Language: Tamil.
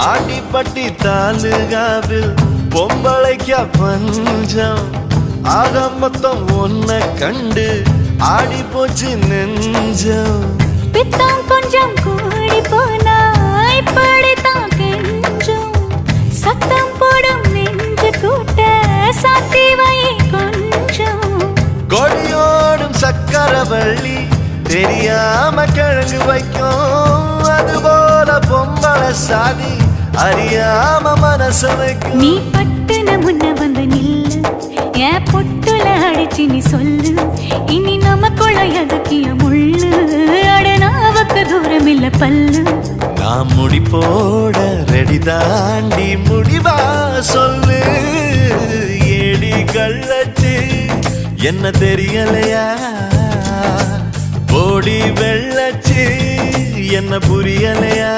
ஆண்டிப்பட்டி தாலுகாவில் பொம்பளைக்க பஞ்சம் ஆக மொத்தம் ஒன்ன கண்டு ஆடி போச்சு நெஞ்சம். பித்தம் கொஞ்சம் கூடி போனா இப்படித்தான் கெஞ்சம். சத்தம் போடும் நெஞ்சு கூட்ட சாத்தி வை கொஞ்சம். கொடியோடும் சக்கரவள்ளி தெரியாம கிழங்கு வைக்கும். அதுபோல பொம்பளை சாதி அறியாம மனச வைக்கும். நீ பட்டுன முன்ன வந்து நில்லு, என் பொட்டுல அடிச்சு நீ சொல்லு. இனி நமக்குள்ள எதுக்கிய முள்ளு, அடனாவுக்கு தூரம் இல்ல பல்லு. நான் முடி போட ரெடி தாண்டி முடிவா சொல்லு. ஏடி கள்ளச்சு என்ன தெரியலையா, போடி வெள்ளச்சு என்ன புரியலையா.